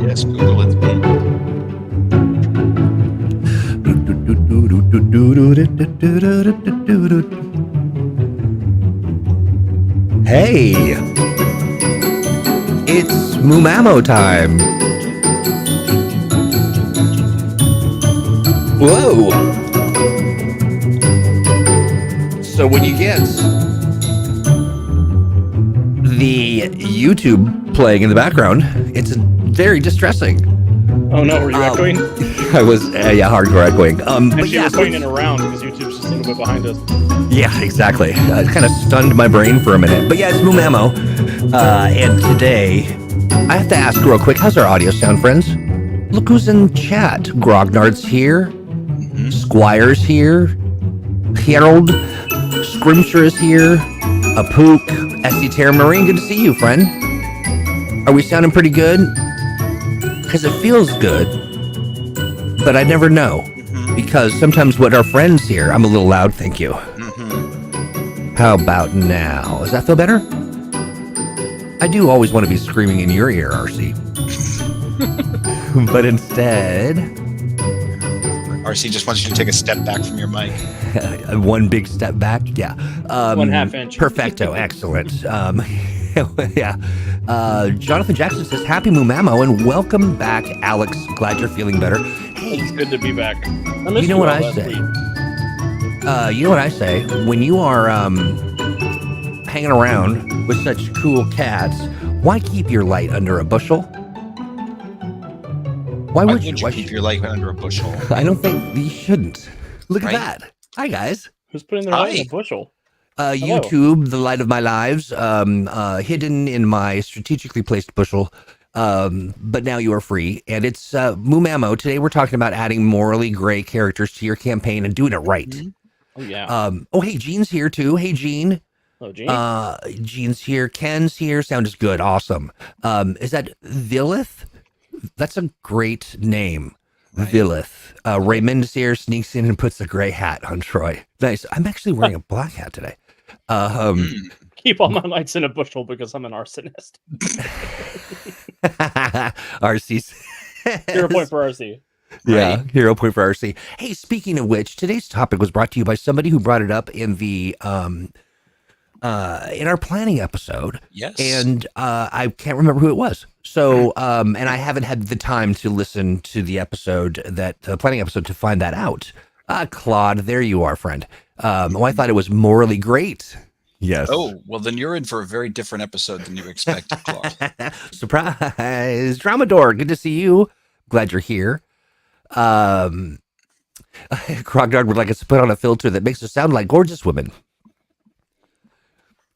Yes, Google it's me. Hey, it's Mumamo time. Whoa. So when you get the YouTube playing in the background, it's very distressing. Oh no, were you echoing? I was, hardcore echoing. Actually, we're pointing around because YouTube's just a little bit behind us. Yeah, exactly. It kind of stunned my brain for a minute. But yeah, it's Mumamo. And today, I have to ask real quick, how's our audio sound, friends? Look who's in chat. Grognard's here. Squire's here. Harold. Scrimsher is here. Apook. S.D. Terra Marine, good to see you, friend. Are we sounding pretty good? Because it feels good, but I never know. Because sometimes what our friends hear, I'm a little loud, thank you. How about now? Does that feel better? I do always want to be screaming in your ear, RC. But instead... RC just wants you to take a step back from your mic. One big step back, yeah. 1/2 inch. Perfecto, excellent. Yeah. Jonathan Jackson says, Happy Mumamo and welcome back, Alex. Glad you're feeling better. Hey, It's good to be back. I missed you know what I last say? week. You know what I say? When you are hanging around with such cool cats, why keep your light under a bushel? Why would you? Why keep your light under a bushel? I don't think you shouldn't. Look Right? at that. Hi, guys. Who's putting their light in a bushel? YouTube, the light of my lives, hidden in my strategically placed bushel. But now you are free. And it's Mumamo. Today we're talking about adding morally gray characters to your campaign and doing it right. Oh yeah. Hey, Gene's here too. Hey, Gene. Oh, Gene. Gene's here. Ken's here. Sound is good. Awesome. Is that Villith? That's a great name. Right. Villith. Raymond is here, sneaks in and puts a gray hat on Troy. Nice. I'm actually wearing a black hat today. Keep all my lights in a bushel because I'm an arsonist. RC's 0 point for RC. Yeah, Right. 0 point for RC. Hey, speaking of which, today's topic was brought to you by somebody who brought it up in the in our planning episode. Yes. And I can't remember who it was. So and I haven't had the time to listen to the episode the planning episode to find that out. Claude, there you are, friend. I thought it was morally great. Yes. Oh, well, then you're in for a very different episode than you expected, Claude. Surprise. Dramador, good to see you. Glad you're here. Crognard would like us to put on a filter that makes us sound like gorgeous women.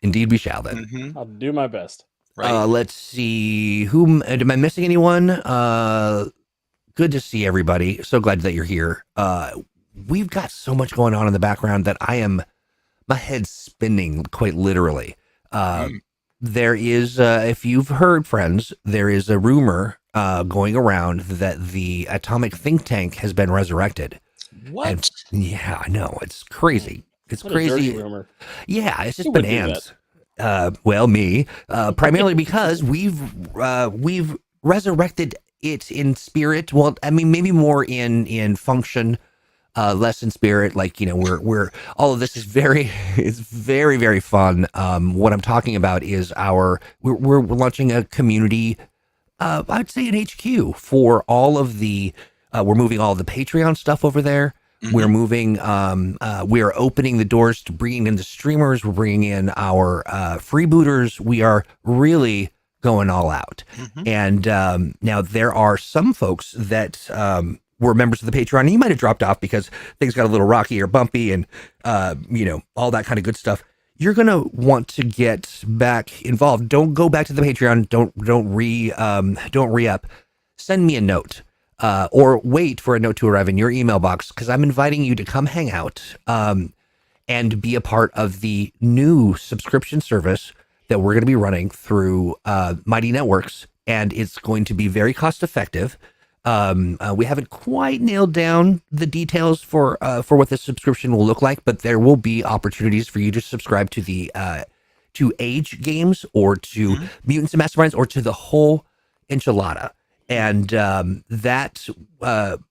Indeed, we shall then. I'll do my best. Right. Let's see. Am I missing anyone? Good to see everybody. So glad that you're here. We've got so much going on in the background that my head's spinning quite literally. There is, if you've heard, friends, there is a rumor going around that the atomic think tank has been resurrected. What? And, yeah, I know. It's crazy. It's What crazy. A dirty rumor. Yeah, it's just Who would do bananas. Well, me, primarily because we've resurrected it in spirit. Well, I mean, maybe more in function, less in spirit. Like, you know, we're all of this is it's very, very fun. What I'm talking about is we're launching a community. I'd say an HQ for all of the. We're moving all the Patreon stuff over there. We're moving, we are opening the doors to bringing in the streamers. We're bringing in our freebooters. We are really going all out. And now there are some folks that were members of the Patreon. And you might have dropped off because things got a little rocky or bumpy and, all that kind of good stuff. You're going to want to get back involved. Don't go back to the Patreon. Don't re-up. Send me a note. Or wait for a note to arrive in your email box because I'm inviting you to come hang out and be a part of the new subscription service that we're going to be running through Mighty Networks, and it's going to be very cost effective. We haven't quite nailed down the details for what the subscription will look like, but there will be opportunities for you to subscribe to the to Age games or to Mutants and Masterminds or to the whole enchilada. And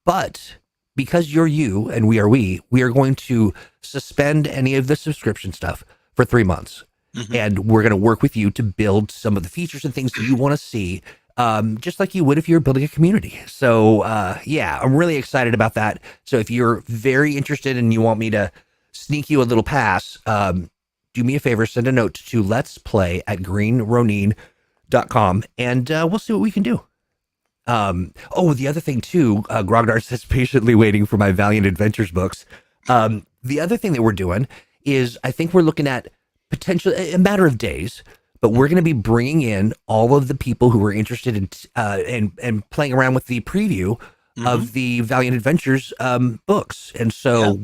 but because you're you and we are going to suspend any of the subscription stuff for 3 months. Mhm. And we're going to work with you to build some of the features and things that you want to see, just like you would if you were building a community. So yeah, I'm really excited about that. So if you're very interested and you want me to sneak you a little pass, do me a favor, send a note to let's play at greenronin.com and we'll see what we can do. The other thing too, Grognar says patiently waiting for my Valiant Adventures books. The other thing that we're doing is I think we're looking at potentially a matter of days, but we're going to be bringing in all of the people who are interested in playing around with the preview of the Valiant Adventures books. And so,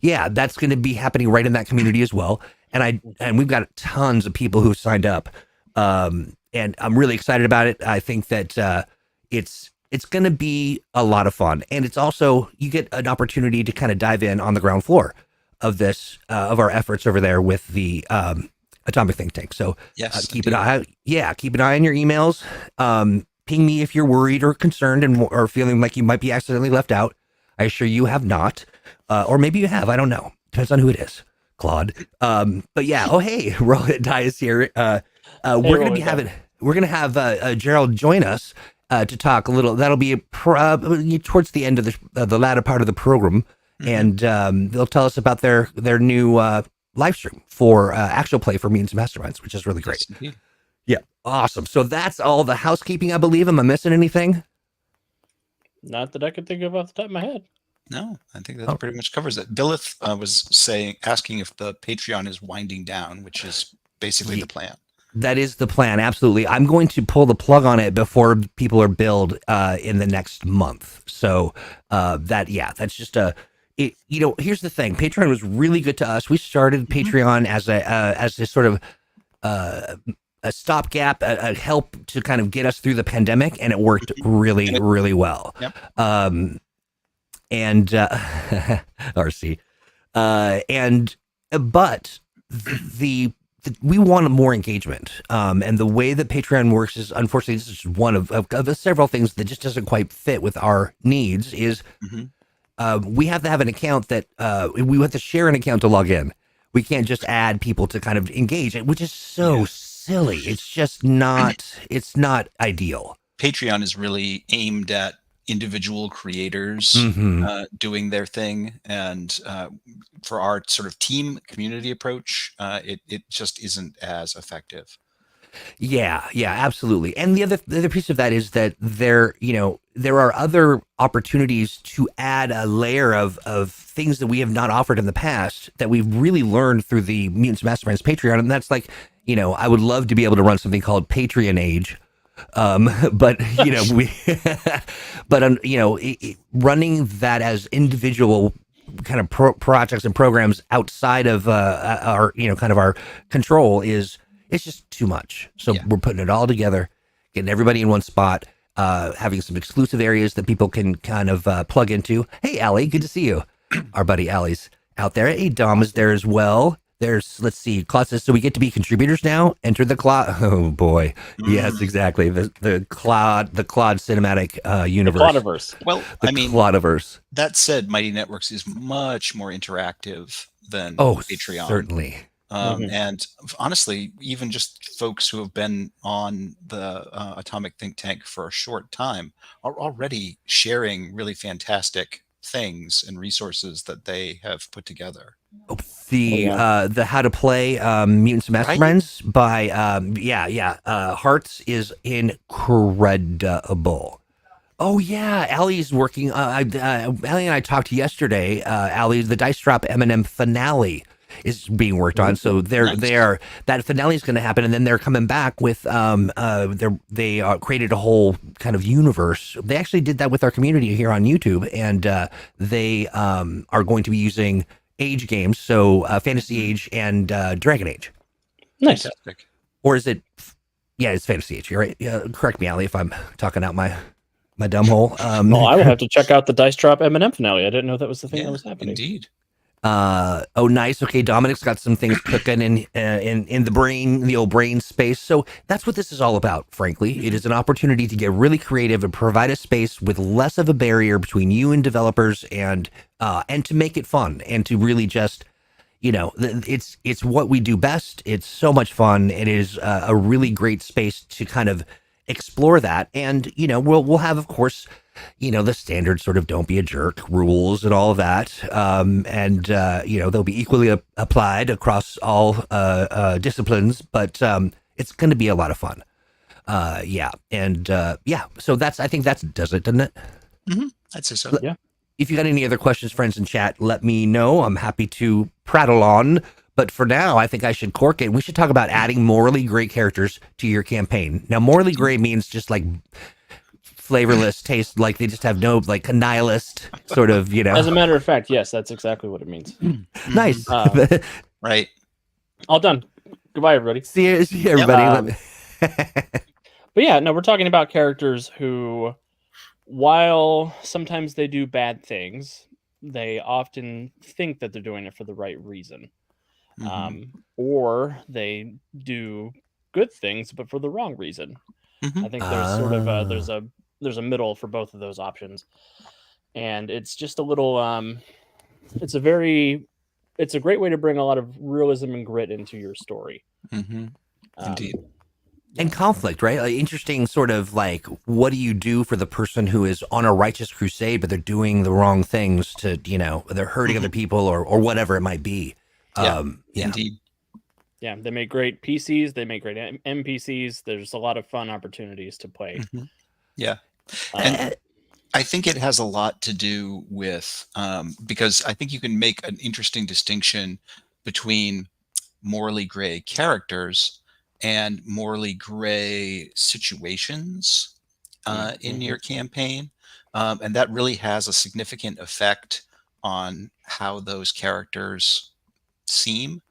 that's going to be happening right in that community as well. And we've got tons of people who signed up. And I'm really excited about it. I think that it's going to be a lot of fun. And it's also, you get an opportunity to kind of dive in on the ground floor of this, of our efforts over there with the Atomic Think Tank. So keep an eye on your emails. Ping me if you're worried or concerned or feeling like you might be accidentally left out. I assure you have not. Or maybe you have, I don't know. Depends on who it is. Claude. But yeah, hey, Rohit Dai is here. We're going to have Gerald join us to talk a little. That'll be towards the end of the latter part of the program. And they'll tell us about their new live stream for actual play for Mutants Masterminds, which is really great. Yes, yeah, awesome. So that's all the housekeeping, I believe. Am I missing anything? Not that I could think of off the top of my head. No, I think that pretty much covers it. Billith was asking if the Patreon is winding down, which is basically the plan. That is the plan. Absolutely. I'm going to pull the plug on it before people are billed in the next month. So that's just here's the thing. Patreon was really good to us. We started Patreon as a sort of a stopgap, a help to kind of get us through the pandemic, and it worked really, really well. Yep. RC, but we want more engagement, and the way that Patreon works is, unfortunately, this is one of several things that just doesn't quite fit with our needs. Is we have to have an account that we have to share an account to log in. We can't just add people to kind of engage it, which is so silly. It's just not. It's not ideal. Patreon is really aimed at individual creators doing their thing, and for our sort of team community approach, it just isn't as effective. Yeah, absolutely. And the other piece of that is that there are other opportunities to add a layer of things that we have not offered in the past that we've really learned through the Mutants Masterminds Patreon, and that's like, I would love to be able to run something called Patreon Age. But running that as individual kind of projects and programs outside of our kind of our control it's just too much. So we're putting it all together, getting everybody in one spot, having some exclusive areas that people can kind of plug into. Hey, Allie, good to see you. Our buddy Allie's out there. Hey, Dom is there as well. There's, let's see, Claude says, so we get to be contributors now? Enter the Claude. Oh, boy. Yes, exactly. The Claude cinematic universe. The Claudiverse. Well, Claudiverse. That said, Mighty Networks is much more interactive than Patreon. Certainly. And honestly, even just folks who have been on the Atomic Think Tank for a short time are already sharing really fantastic things and resources that they have put together. The How to Play Mutants Masterminds by Hearts is incredible. Oh yeah, Allie's working. Allie and I talked yesterday. Allie, the Dice Drop M&M finale is being worked on, so that finale is going to happen, and then they're coming back with they created a whole kind of universe. They actually did that with our community here on YouTube, and they are going to be using Age games, so Fantasy Age and Dragon Age. Nice. Fantastic. Or is it? Yeah, it's Fantasy Age. You're right. Yeah, correct me, Allie, if I'm talking out my dumb hole. Well, I will have to check out the Dice Drop M&M finale. I didn't know that was the thing that was happening. Indeed. Oh, nice. Okay, Dominic's got some things cooking in the brain, the old brain space. So that's what this is all about. Frankly, it is an opportunity to get really creative and provide a space with less of a barrier between you and developers, and to make it fun and to really just, it's what we do best. It's so much fun. It is a really great space to kind of explore that, and we'll have, of course, the standard sort of don't be a jerk rules and all of that. And they'll be equally applied across all disciplines, but it's going to be a lot of fun. Yeah. And so I think that does it, doesn't it? Mm-hmm. I'd say so. Yeah. If you got any other questions, friends in chat, let me know. I'm happy to prattle on. But for now, I think I should cork it. We should talk about adding morally gray characters to your campaign. Now, morally gray means just like flavorless taste, like they just have no, like a nihilist sort of, As a matter of fact, yes, that's exactly what it means. Nice. Right. All done. Goodbye, everybody. See you everybody. But yeah, no, we're talking about characters who, while sometimes they do bad things, they often think that they're doing it for the right reason. Or they do good things, but for the wrong reason. I think there's sort of there's a middle for both of those options, and it's just a little it's a great way to bring a lot of realism and grit into your story. Indeed. And conflict, right? Like, interesting sort of like, what do you do for the person who is on a righteous crusade, but they're doing the wrong things to, they're hurting other people or whatever it might be. Indeed. Yeah, they make great PCs. They make great NPCs. There's a lot of fun opportunities to play. Yeah. And I think it has a lot to do with, because I think you can make an interesting distinction between morally gray characters and morally gray situations in your campaign. And that really has a significant effect on how those characters seem.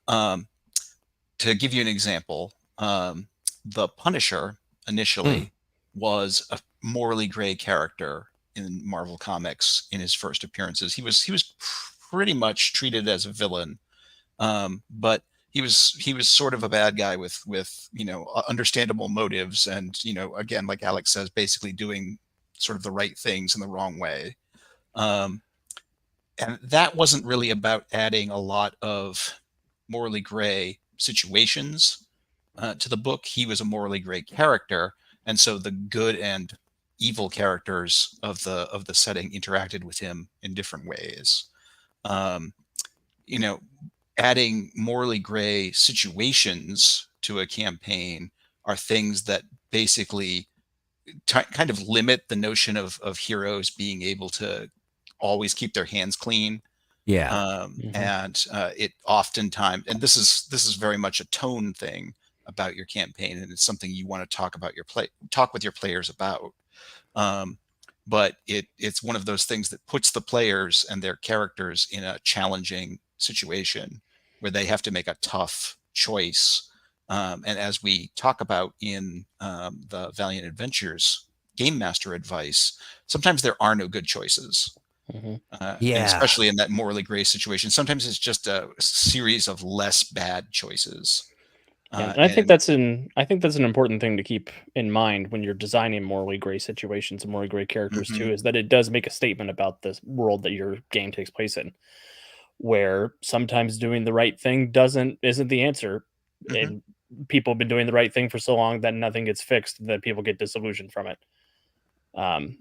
To give you an example, the Punisher initially was a morally gray character in Marvel Comics in his first appearances. He was pretty much treated as a villain, but he was sort of a bad guy with understandable motives, and again, like Alex says, basically doing sort of the right things in the wrong way. And that wasn't really about adding a lot of morally gray situations to the book. He was a morally gray character, and so the good and evil characters of the setting interacted with him in different ways. Adding morally gray situations to a campaign are things that basically kind of limit the notion of heroes being able to always keep their hands clean. And it oftentimes, and this is very much a tone thing about your campaign, and it's something you want to talk with your players about. But it's one of those things that puts the players and their characters in a challenging situation where they have to make a tough choice. And as we talk about in the Valiant Adventures Game Master advice, sometimes there are no good choices. And especially in that morally gray situation, sometimes it's just a series of less bad choices. And I think that's an important thing to keep in mind when you're designing morally gray situations and morally gray characters too, is that it does make a statement about the world that your game takes place in, where sometimes doing the right thing isn't the answer. And people have been doing the right thing for so long that nothing gets fixed, that people get disillusioned from it.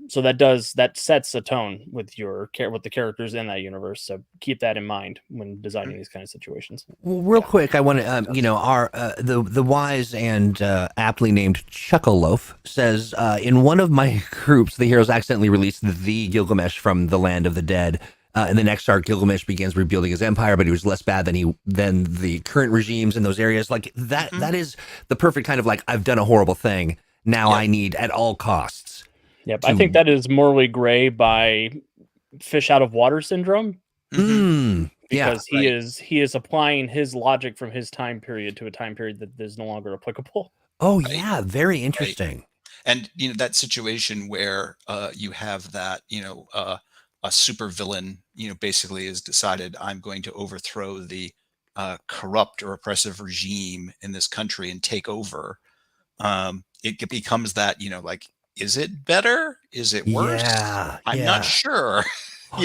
So that sets a tone with the characters in that universe. So keep that in mind when designing these kind of situations. Well, real quick, I want to, our the wise and aptly named Chuckleloaf says, in one of my groups, the heroes accidentally released the Gilgamesh from the land of the dead. In the next arc, Gilgamesh begins rebuilding his empire, but he was less bad than the current regimes in those areas. Like that, that is the perfect kind of like, I've done a horrible thing. Now I need at all costs. Yep, I think that is morally gray by fish out of water syndrome. Because he is applying his logic from his time period to a time period that is no longer applicable. Oh yeah, very interesting. And that situation where you have that a supervillain, basically has decided, I'm going to overthrow the corrupt or oppressive regime in this country and take over. It becomes that, like, is it better? Is it worse? Yeah, I'm not yeah. sure.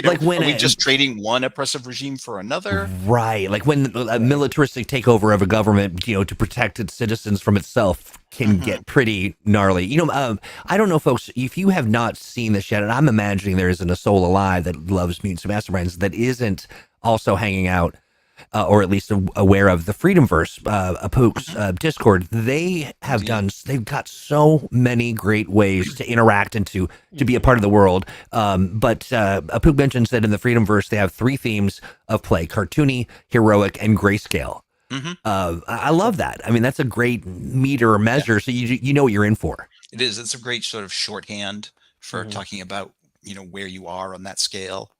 Like when Are we just trading one oppressive regime for another? right, like when a militaristic takeover of a government, to protect its citizens from itself can Hmm. get pretty gnarly. I don't know, folks, if you have not seen this yet, and I'm imagining there isn't a soul alive that loves Mutants Masterminds that isn't also hanging out or at least aware of the Freedomverse, Apook's Hmm. Discord. They have Indeed. they've got so many great ways to interact and to be a part of the world. But Apook mentions that in the Freedomverse, they have 3 themes of play: cartoony, heroic, and grayscale. Hmm. I love that. I mean, that's a great meter or Yeah, measure, so you know what you're in for. it is. It's a great sort of shorthand for Mhm. talking about, where you are on that scale.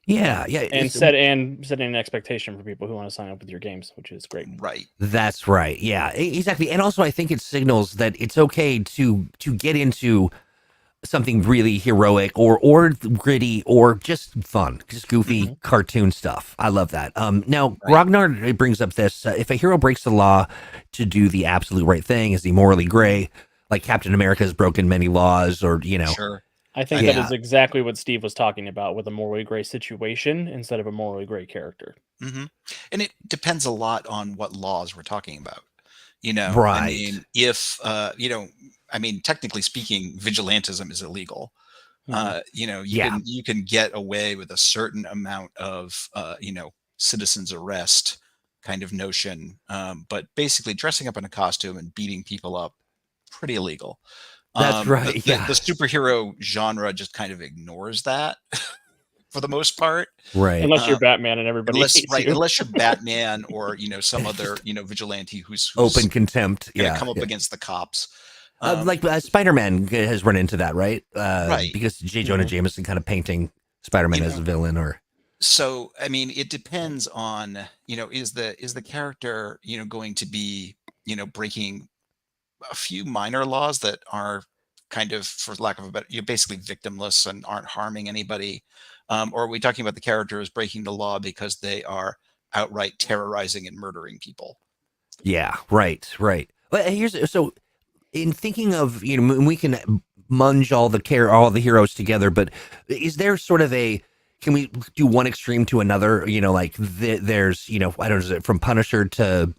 Yeah, yeah. And setting an expectation for people who want to sign up with your games, which is great. Right. That's right. Yeah, exactly. And also, I think it signals that it's okay to get into something really heroic or gritty or just fun, just goofy Mhm. cartoon stuff. I love that. Now Right. Grognard brings up this: if a hero breaks the law to do the absolute right thing, is he morally gray? Like Captain America has broken many laws, or Sure. I think I that mean, is exactly what Steve was talking about with a morally gray situation instead of a morally gray character. hmm and it depends a lot on what laws we're talking about. I right. mean, if I mean, technically speaking, vigilantism is illegal. Mhm. You Yeah, can get away with a certain amount of citizens arrest kind of notion, but basically dressing up in a costume and beating people up, pretty illegal. that's The, right. the Yeah, the superhero genre just kind of ignores that for the most part. right. Unless you're Um, Batman and everybody hates you. unless you're Batman or some other Just vigilante open who's contempt. going to Yeah, come up yeah. against the cops. Like Spider-Man has run into that, right? Right. Because J. Jonah Mhm. Jameson kind of painting Spider-Man You as know, a villain, or so I mean, it depends on, is the character, going to be, breaking a few minor laws that are kind of, for lack of a better, you're basically victimless and aren't harming anybody. Or are we talking about the character is breaking the law because they are outright terrorizing and murdering people? yeah, right, right. Well, here's so in thinking of we can munge all the heroes together, but is there sort of a can we do one extreme to another? Like there's I don't know, from Punisher to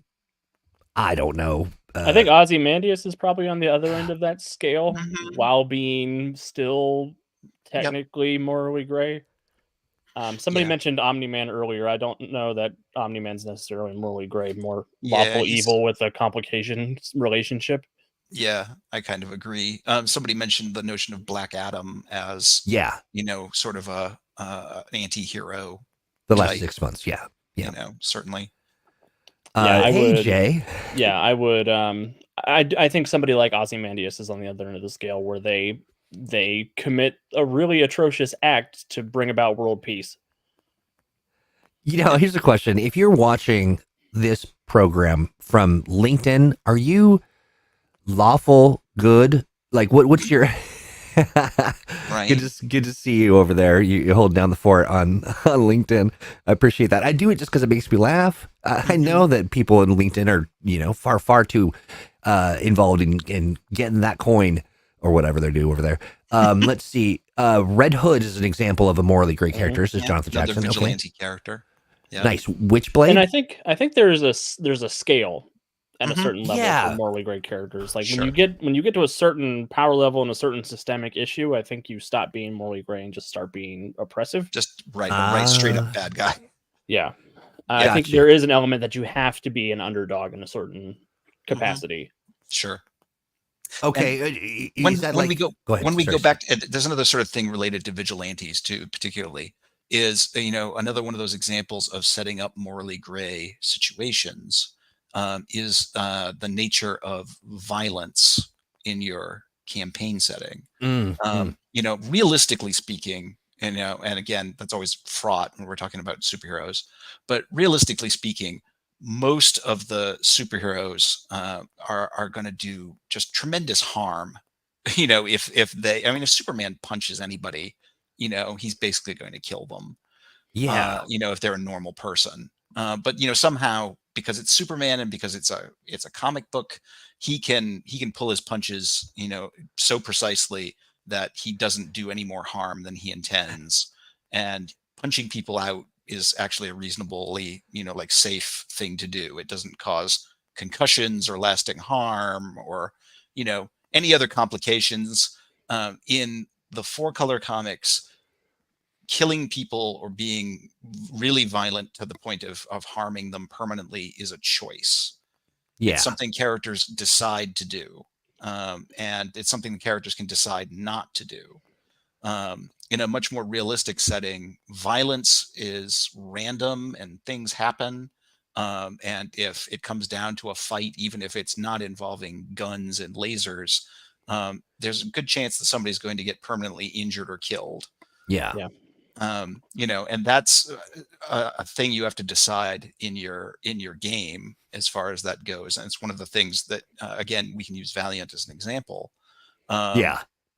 I don't know. I think Ozymandias is probably on the other end of that scale Hmm. while being still Yep. technically morally gray. Somebody Yeah. mentioned Omni-Man earlier. I don't know that Omni-Man's necessarily morally gray, more Yeah. lawful He's evil with a complication relationship. Yeah, I kind of agree. Somebody mentioned the notion of Black Adam as, Yeah, sort of a anti-hero the last type. 6 months. Yeah, yeah. Certainly. Yeah, I Hey would. Jay. Yeah, I would. I think somebody like Ozymandias is on the other end of the scale where they commit a really atrocious act to bring about world peace. Yep. Here's a question: if you're watching this program from LinkedIn, are you lawful good? Like what's your Right. good to see you over there. You hold down the fort on LinkedIn. I appreciate that. I do it just because it makes me laugh. I Hmm. know that people in LinkedIn are far too involved in getting that coin or whatever they do over there. Let's see. Red Hood is an example of a morally great character. Mhm. This is Yeah. Jonathan Another Jackson. Okay, vigilante character. Yeah. nice. And Witchblade. I think there's a scale at a Hmm. certain level for Yeah, morally great characters. Like Sure. when you get to a certain power level and a certain systemic issue, I think you stop being morally gray and just start being oppressive. Just right. A right straight up uh, bad guy. Yeah. I Yeah. think gotcha. there is an element that you have to be an underdog in a certain Hmm. capacity. Sure. And Okay, is that when we like? go Go ahead. when we Sorry, go sorry. back, there's another sort of thing related to vigilantes too, particularly, is another one of those examples of setting up morally gray situations, is the nature of violence in your campaign setting. Mm, mm. Realistically speaking, and again, that's always fraught when we're talking about superheroes, but realistically speaking, most of the superheroes are going to do just tremendous harm. If they, I mean, if Superman punches anybody, he's basically going to kill them. Yeah. If they're a normal person. But somehow, because it's Superman and because it's a comic book, he can pull his punches, so precisely that he doesn't do any more harm than he intends. And punching people out is actually a reasonably, like safe thing to do. It doesn't cause concussions or lasting harm or, any other complications. In the four-color comics, killing people or being really violent to the point of harming them permanently is a choice. Yeah. It's something characters decide to do. And it's something the characters can decide not to do. In a much more realistic setting, violence is random and things happen. And if it comes down to a fight, even if it's not involving guns and lasers, there's a good chance that somebody's going to get permanently injured or killed. Yeah. And that's a thing you have to decide in your game as far as that goes. And it's one of the things that, again, we can use Valiant as an example.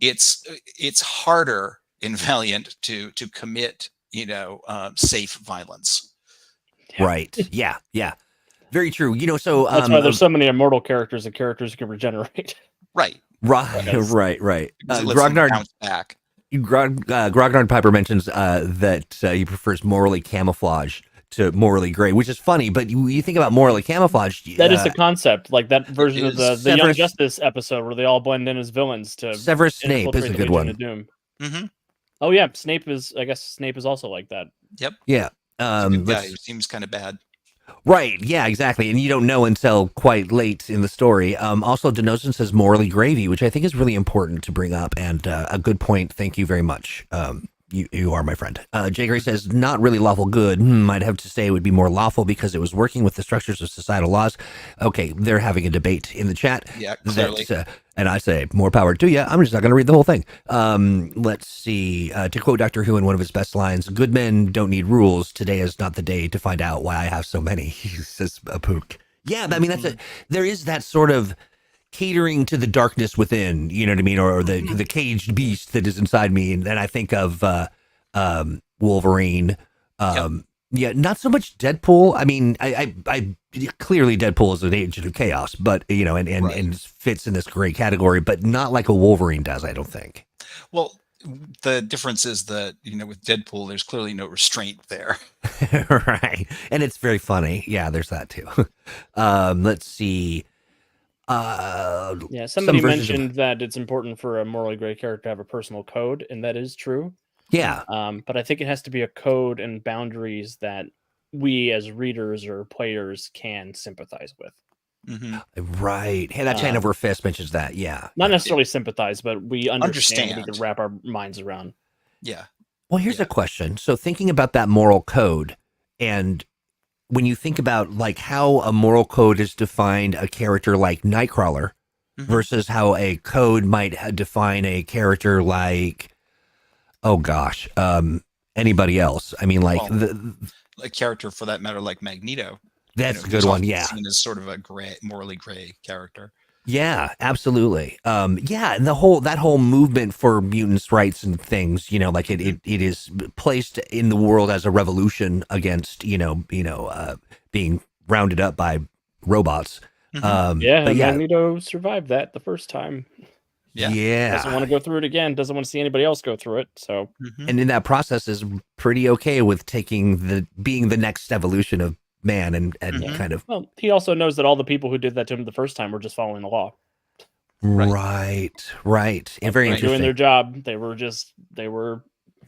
It's harder in Valiant to commit, safe violence. Right. Yeah. Very true. So that's why there's so many immortal characters and characters who can regenerate. Right. Right. Grognard bounce back. Grognard Piper mentions that he prefers morally camouflage to morally gray, which is funny. But you think about morally camouflage. That is the concept, like that version of the Young Justice episode where they all blend in as villains. To Severus Snape is a good one. Doom. Mm-hmm. Oh yeah, Snape is also like that. Yep. Yeah. He seems kind of bad. Right. Yeah, exactly. And you don't know until quite late in the story. Also, Denozen says morally gravy, which I think is really important to bring up, and a good point. Thank you very much. You are my friend. Jay Gray says, not really lawful good. I'd have to say it would be more lawful because it was working with the structures of societal laws. Okay, they're having a debate in the chat. Yeah, clearly. And I say, more power to you. I'm just not going to read the whole thing. Let's see. To quote Doctor Who in one of his best lines, good men don't need rules. Today is not the day to find out why I have so many, says Apook. Yeah, I mean, there is that sort of catering to the darkness within, you know what I mean? Or the caged beast that is inside me. And then I think of Wolverine. Yeah, not so much Deadpool. I mean, I clearly Deadpool is an agent of chaos, but and fits in this gray category, but not like a Wolverine does, I don't think. Well, the difference is that, with Deadpool, there's clearly no restraint there. Right. And it's very funny. Yeah, there's that too. Let's see. Somebody mentioned that it's important for a morally gray character to have a personal code, and that is true. Yeah. But I think it has to be a code and boundaries that we as readers or players can sympathize with. Mm-hmm. Right. Hey, that Chain Over Fist mentions that. Yeah. Not necessarily sympathize, but we understand. We can wrap our minds around. Yeah. Well, here's a question. So thinking about that moral code, and when you think about like how a moral code is defined a character like Nightcrawler versus how a code might define a character like, anybody else. I mean, like a character for that matter, like Magneto. That's a good one. Yeah. Seen as sort of a morally gray character. Yeah, absolutely. And that whole movement for mutants' rights and things, like it is placed in the world as a revolution against, being rounded up by robots. Magneto survived that the first time. Yeah. Doesn't want to go through it again. Doesn't want to see anybody else go through it. So, and in that process is pretty okay with being the next evolution of man and kind of. Well, he also knows that all the people who did that to him the first time were just following the law. Right. And very interesting. Doing their job. They were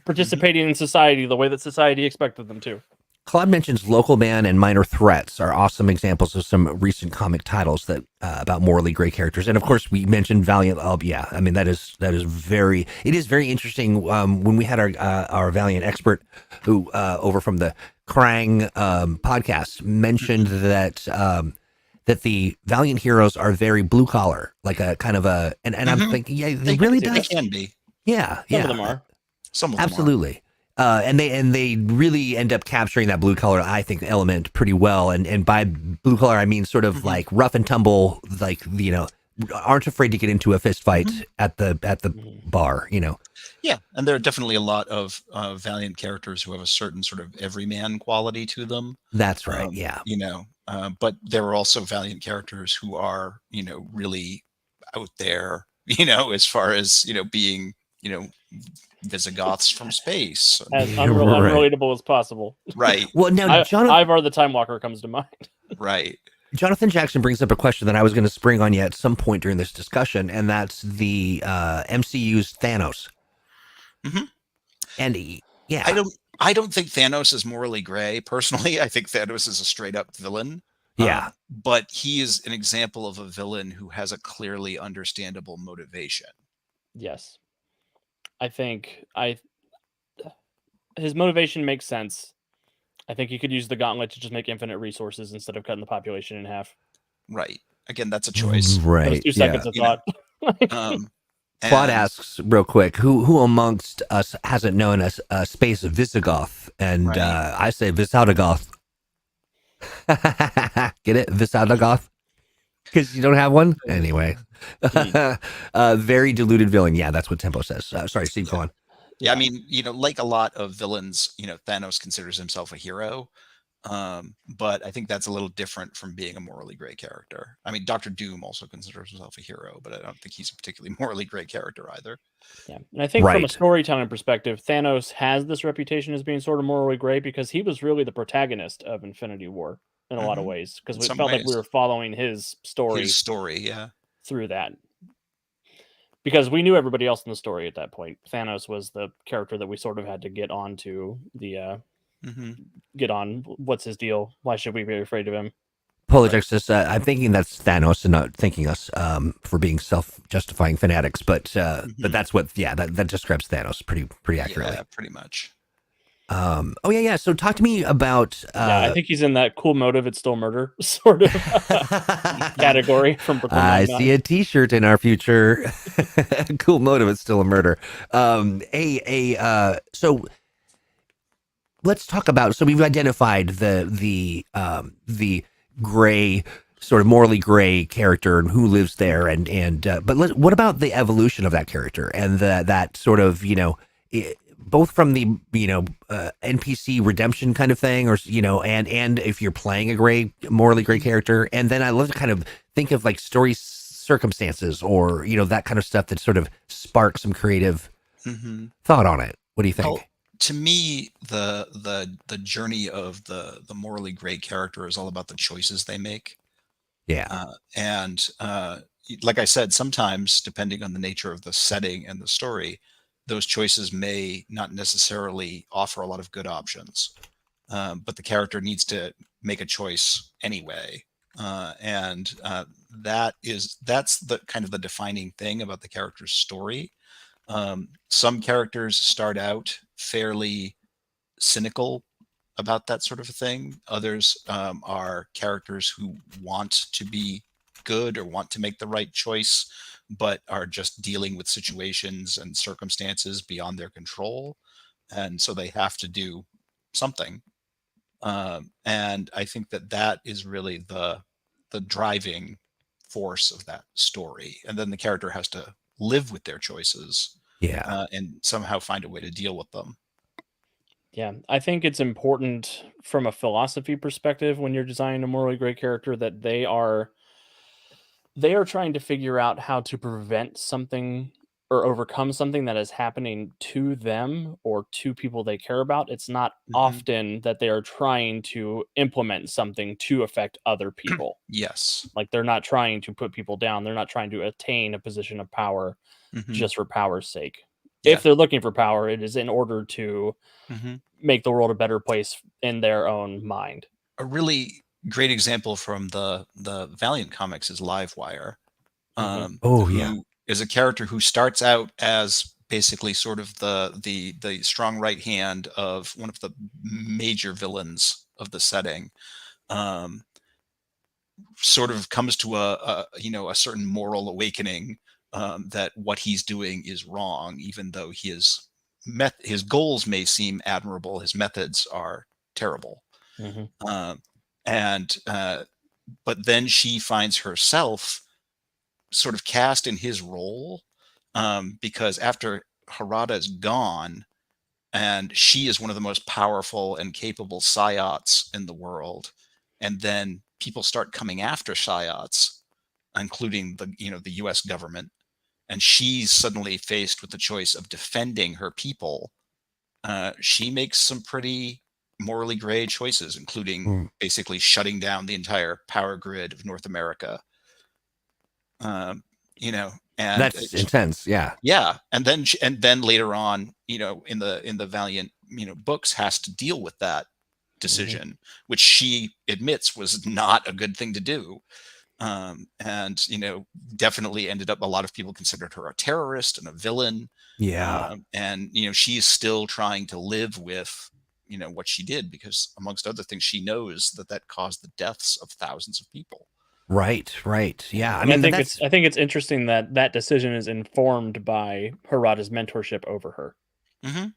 participating in society the way that society expected them to. Claude mentions Local Man and Minor Threats are awesome examples of some recent comic titles that about morally gray characters, and of course we mentioned Valiant. I mean it is very interesting. When we had our Valiant expert who over from the Krang podcast mentioned that the Valiant heroes are very blue collar, like a kind of a and I'm thinking they really They can be. Yeah, Some of them are. Some of them absolutely. Are. And they really end up capturing that blue collar, I think, element pretty well. And by blue collar, I mean sort of like rough and tumble, like, aren't afraid to get into a fist fight Mhm. at the bar, you know. Yeah, and there are definitely a lot of valiant characters who have a certain sort of everyman quality to them. That's right. Yeah. But there are also valiant characters who are, really out there, as far as, being, Visigoths from space. As Right. unrelatable as possible. Right, Well, now Ivar the Time Walker comes to mind. right. Jonathan Jackson brings up a question that I was going to spring on you at some point during this discussion, and that's the MCU's Thanos. Mhm. And yeah, I don't think Thanos is morally gray. Personally, I think Thanos is a straight up villain. Yeah. But he is an example of a villain who has a clearly understandable motivation. Yes. I think his motivation makes sense. I think he could use the gauntlet to just make infinite resources instead of cutting the population in half. Right. Again, that's a choice. Right. Those 2 seconds of thought. Claude asks real quick, who amongst us hasn't known a space of Visigoth? And Right. I say Visadagoth. Get it? Visadagoth? Because you don't have one? Anyway. Very diluted villain. Yeah, that's what Tempo says. Sorry, Steve, go on. Yeah, I mean, like a lot of villains, Thanos considers himself a hero. But I think that's a little different from being a morally gray character. I mean, Dr. Doom also considers himself a hero, but I don't think he's a particularly morally gray character either. Yeah, and I think from a Right. storytelling perspective, Thanos has this reputation as being sort of morally gray because he was really the protagonist of Infinity War in a lot of Mhm. ways, because In we some felt like we ways. were following his story His story, yeah. through that. Because we knew everybody else in the story at that point. Thanos was the character that we sort of had to get onto the hmm get on. What's his deal? Why should we be afraid of him? Apologize, sis. I'm thinking that's Thanos and not thinking us for being self-justifying fanatics. But that's what, that describes Thanos pretty accurately. Yeah, pretty much. Yeah. So talk to me about. I think he's in that cool motive, it's still murder sort of category from Brooklyn I Nine-Nine. see a T-shirt in our future. Cool motive. It's still a murder. So let's talk about. So we've identified the gray, sort of morally gray character and who lives there, but what about the evolution of that character and that sort of both from the NPC redemption kind of thing, or and if you're playing a morally gray character, and then I love to kind of think of like story circumstances or that kind of stuff that sort of spark some creative thought on it. What do you think? Well, to me, the journey of the morally gray character is all about the choices they make. Yeah. And like I said, sometimes depending on the nature of the setting and the story, those choices may not necessarily offer a lot of good options, but the character needs to make a choice anyway. And that's the kind of the defining thing about the character's story. Some characters start out fairly cynical about that sort of a thing. Others are characters who want to be good or want to make the right choice, but are just dealing with situations and circumstances beyond their control. And so they have to do something. And I think that is really the driving force of that story. And then the character has to live with their choices. Yeah. And somehow find a way to deal with them. Yeah, I think it's important from a philosophy perspective when you're designing a morally gray character that they are trying to figure out how to prevent something or overcome something that is happening to them or to people they care about. It's not often that they are trying to implement something to affect other people. Yes. Like they're not trying to put people down. They're not trying to attain a position of power just for power's sake. Yeah. If they're looking for power, it is in order to make the world a better place in their own mind. A really great example from the Valiant comics is Livewire. Who is a character who starts out as basically sort of the strong right hand of one of the major villains of the setting. Sort of comes to a certain moral awakening that what he's doing is wrong, even though his goals may seem admirable, his methods are terrible. But then she finds herself sort of cast in his role, because after Harada is gone, and she is one of the most powerful and capable psiots in the world, and then people start coming after psiots, including the U.S. government, and she's suddenly faced with the choice of defending her people. She makes some pretty morally gray choices, including basically shutting down the entire power grid of North America. And that's intense. Yeah. Yeah, and then later on, in the Valiant, books, has to deal with that decision, which she admits was not a good thing to do. And definitely ended up, a lot of people considered her a terrorist and a villain. Yeah. And she's still trying to live with what she did, because amongst other things, she knows that caused the deaths of thousands of people. Right. Yeah. I And mean, I think it's interesting that decision is informed by Harada's mentorship over her. Mm-hmm.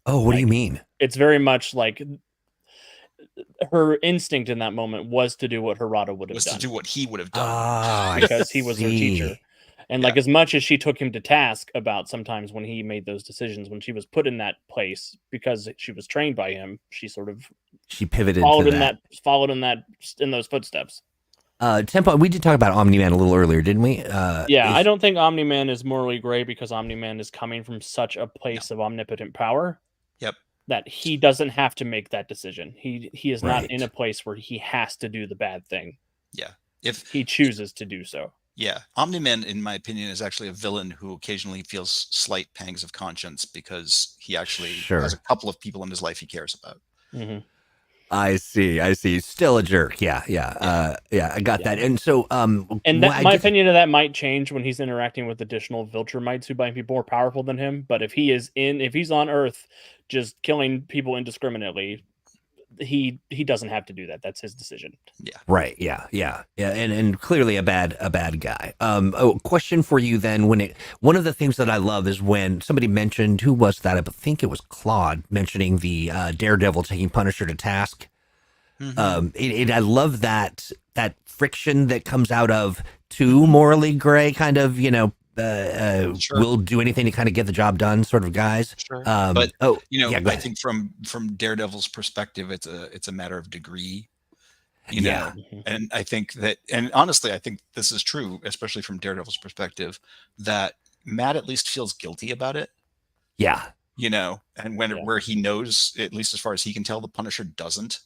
Oh, what do you mean? It's very much like her instinct in that moment was to do what Harada would have done. To do what he would have done. Because he was her teacher. And like, as much as she took him to task about sometimes when he made those decisions, when she was put in that place because she was trained by him, she sort of pivoted, followed in those footsteps. Tempo, we did talk about Omni-Man a little earlier, didn't we? I don't think Omni-Man is morally gray, because Omni-Man is coming from such a place of omnipotent power. Yep. That he doesn't have to make that decision. He is not in a place where he has to do the bad thing. Yeah. If he chooses to do so. Yeah. Omni-Man, in my opinion, is actually a villain who occasionally feels slight pangs of conscience, because he actually has a couple of people in his life he cares about. Mm-hmm. I see. Still a jerk. Yeah. I got that. And so, and my opinion of that might change when he's interacting with additional Viltrumites who might be more powerful than him. But if he's on Earth just killing people indiscriminately, he doesn't have to do that. That's his decision. Yeah. Right. Yeah. And clearly a bad guy. Question for you then. One of the things that I love is when somebody mentioned, who was that? I think it was Claude, mentioning the Daredevil taking Punisher to task. Mm-hmm. I love that friction that comes out of two morally gray kind of, will do anything to kind of get the job done sort of guys. Sure. But I think from Daredevil's perspective, it's a matter of degree, know, and I think that, and honestly, I think this is true, especially from Daredevil's perspective, that Matt at least feels guilty about it. Yeah. And where he knows, at least as far as he can tell, the Punisher doesn't.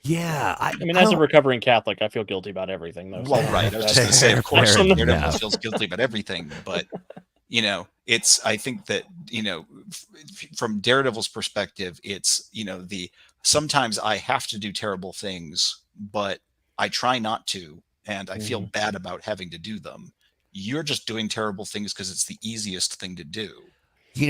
Yeah, I mean, as a recovering Catholic, I feel guilty about everything, though. Well, right. I was just going to say, of course, Daredevil feels guilty about everything, but I think that from Daredevil's perspective, it's sometimes I have to do terrible things, but I try not to, and I feel bad about having to do them. You're just doing terrible things because it's the easiest thing to do.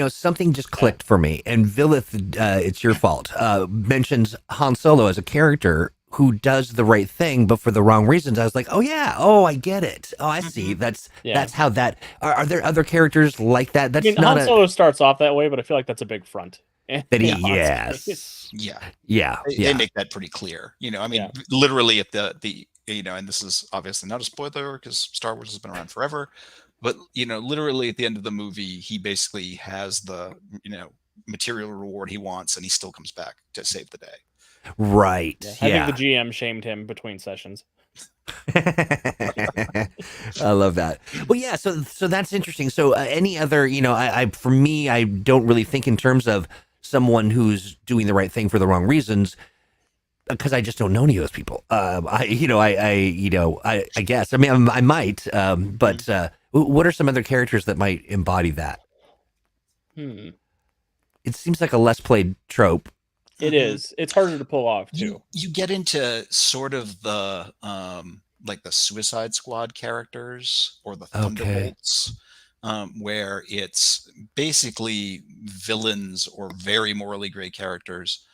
Something just clicked for me, and Villith, it's your fault, mentions Han Solo as a character who does the right thing, but for the wrong reasons. I was like, I get it. Oh, I see. That's how that, are there other characters like that? That's Han Solo starts off that way, but I feel like that's a big front. That he, yes. Yeah. They make that pretty clear. Literally at the and this is obviously not a spoiler because Star Wars has been around forever. But, literally at the end of the movie, he basically has the, material reward he wants, and he still comes back to save the day. Right. Yeah. I think the GM shamed him between sessions. I love that. Well, yeah. So that's interesting. So any other, for me, I don't really think in terms of someone who's doing the right thing for the wrong reasons, because I just don't know any of those people. I guess. I mean, I might, but. What are some other characters that might embody that? It seems like a less played trope. It is. It's harder to pull off too. You get into sort of the like the Suicide Squad characters or the Thunderbolts, where it's basically villains or very morally gray characters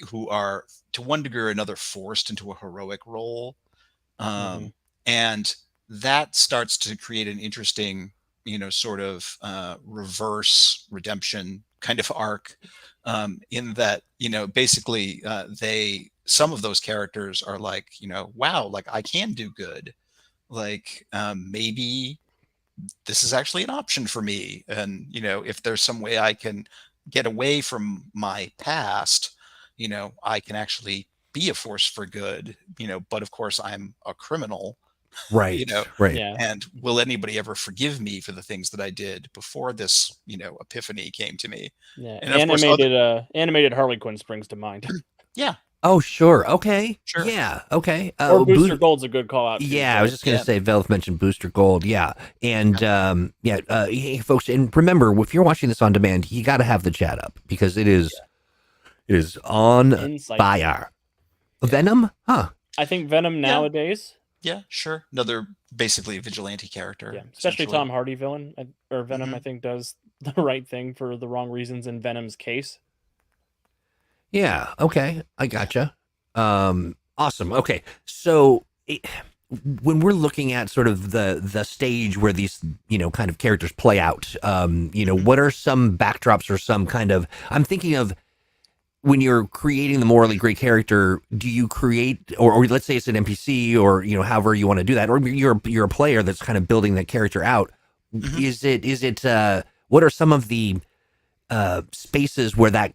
who are, to one degree or another, forced into a heroic role, and that starts to create an interesting, sort of reverse redemption kind of arc, in that, basically some of those characters are like, wow, like I can do good. Like maybe this is actually an option for me. And, if there's some way I can get away from my past, I can actually be a force for good, but of course I'm a criminal, you Right, know, right. Yeah. and will anybody ever forgive me for the things that I did before this, epiphany came to me? Yeah. And of course, Animated Harley Quinn springs to mind. yeah, Oh, sure. Okay. sure. Yeah. Okay. Or Booster Gold's a good call out too. Yeah, I was So just going to Yeah. say Velv mentioned Booster Gold. Yeah. And Yeah. hey, folks, and remember, if you're watching this on demand, you got to have the chat up because it is on insight. fire. Yeah. Venom? Huh. I think Venom nowadays. Yeah, sure. Another basically vigilante character. Yeah, especially essentially. Tom Hardy villain or Venom. Mhm. I think does the right thing for the wrong reasons in Venom's case. Yeah. Okay. I gotcha. Awesome. Okay. So when we're looking at sort of the stage where these kind of characters play out, Mhm. what are some backdrops or some kind of? I'm thinking of when you're creating the morally great character. Do you create, or let's say it's an NPC, or however you want to do that, or you're a player that's kind of building that character out. Mhm. Is it? What are some of the spaces where that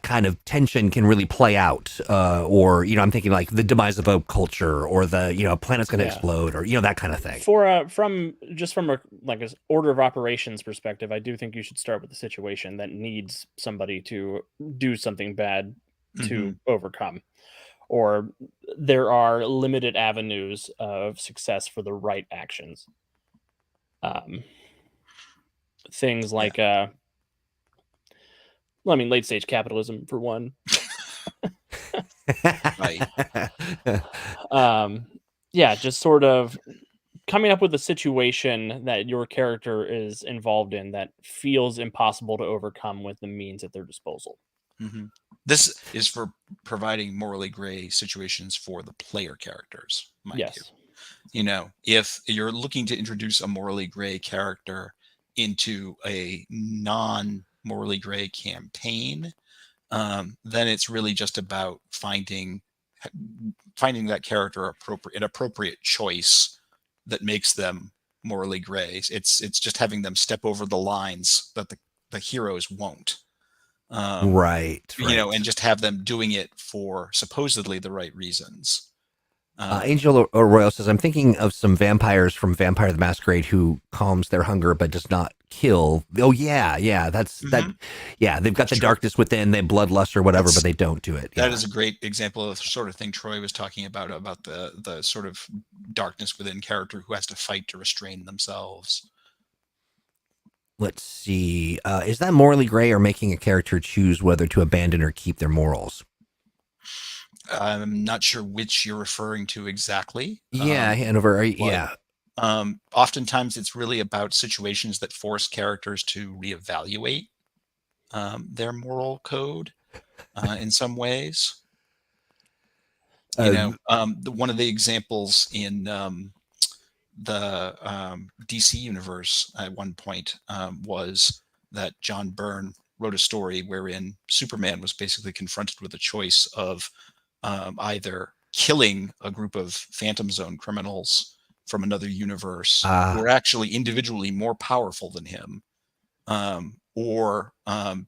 kind of tension can really play out, or I'm thinking like the demise of a culture, or the planet's going to Yeah. explode, or that kind of thing. From a like a order of operations perspective, I do think you should start with the situation that needs somebody to do something bad to Mhm. overcome, or there are limited avenues of success for the right actions. Things like well, I mean, late stage capitalism for one. Right. Yeah, just sort of coming up with a situation that your character is involved in that feels impossible to overcome with the means at their disposal. Mhm. This is for providing morally gray situations for the player characters, mind you. Yes. If you're looking to introduce a morally gray character into a non morally gray campaign, then it's really just about finding that character an appropriate choice that makes them morally gray. It's just having them step over the lines that the heroes won't. Right. And just have them doing it for supposedly the right reasons. Angel Arroyo says, I'm thinking of some vampires from Vampire the Masquerade who calms their hunger but does not kill. Oh, yeah. That's that. Mhm. Yeah, they've got the Sure. darkness within, they bloodlust or whatever, That's- but they don't do it. That Yeah. is a great example of the sort of thing Troy was talking about the sort of darkness within character who has to fight to restrain themselves. Let's see. Is that morally gray or making a character choose whether to abandon or keep their morals? I'm not sure which you're referring to exactly. Yeah, Hanover. Yeah. Oftentimes it's really about situations that force characters to reevaluate their moral code in some ways. One of the examples in the DC universe at one point was that John Byrne wrote a story wherein Superman was basically confronted with a choice of either killing a group of Phantom Zone criminals from another universe who are actually individually more powerful than him, or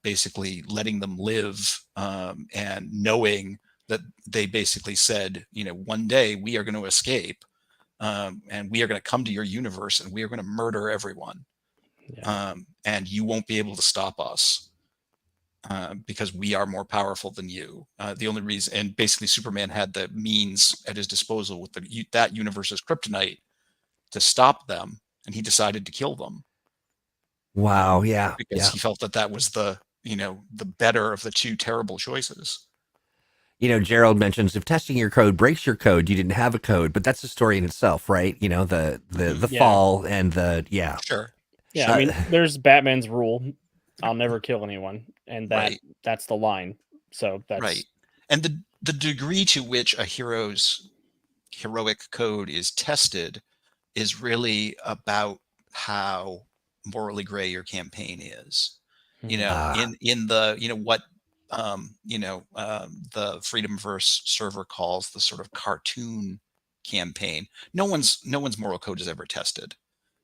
basically letting them live and knowing that they basically said, one day we are going to escape, and we are going to come to your universe and we are going to murder everyone. Yeah. And you won't be able to stop us. Because we are more powerful than you. The only reason, and basically, Superman had the means at his disposal with that universe's kryptonite to stop them, and he decided to kill them. Wow. Yeah. Because he felt that was the better of the two terrible choices. Gerald mentions if testing your code breaks your code, you didn't have a code, but that's a story in itself, right? The Yeah. fall and Sure. Yeah, I mean, there's Batman's rule: I'll never kill anyone, and Right. that's the line. So that's right. And the degree to which a hero's heroic code is tested is really about how morally gray your campaign is. In the what the Freedomverse server calls the sort of cartoon campaign. No one's moral code is ever tested.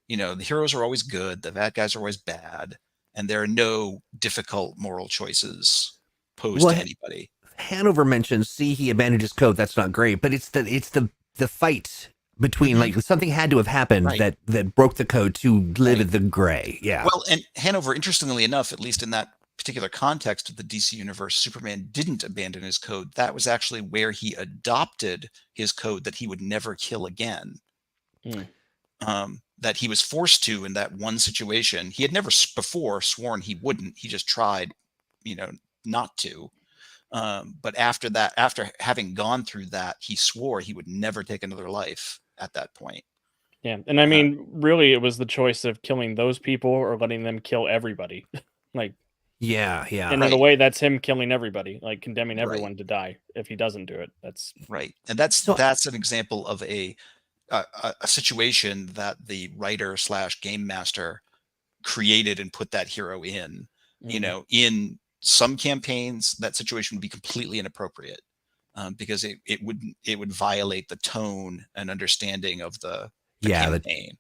The heroes are always good, the bad guys are always bad, and there are no difficult moral choices posed to anybody. Hanover mentions, see, he abandoned his code. That's not great, but it's the fight between like something had to have happened Right. that broke the code to live in the gray. Yeah. Well, and Hanover, interestingly enough, at least in that particular context of the DC universe, Superman didn't abandon his code. That was actually where he adopted his code that he would never kill again. That he was forced to in that one situation. He had never before sworn he wouldn't. He just tried, not to. But after that, after having gone through that, he swore he would never take another life at that point. Yeah. And I mean, really, it was the choice of killing those people or letting them kill everybody. Like, yeah. And in a way, that's him killing everybody, like condemning everyone to die if he doesn't do it. That's right. And that's an example of a situation that the writer / game master created and put that hero in. In some campaigns, that situation would be completely inappropriate because it would violate the tone and understanding of the campaign.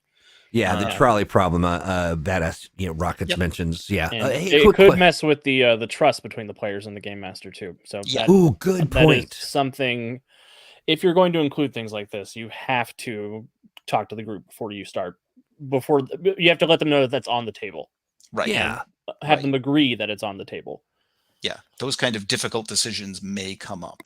The trolley problem. Badass, Rockets mentions. Yeah, it could mess with the trust between the players and the game master too. So good point. Something. If you're going to include things like this, you have to talk to the group before you start. Before you have to let them know that that's on the table. Right. Yeah. Have them agree that it's on the table. Yeah. Those kind of difficult decisions may come up.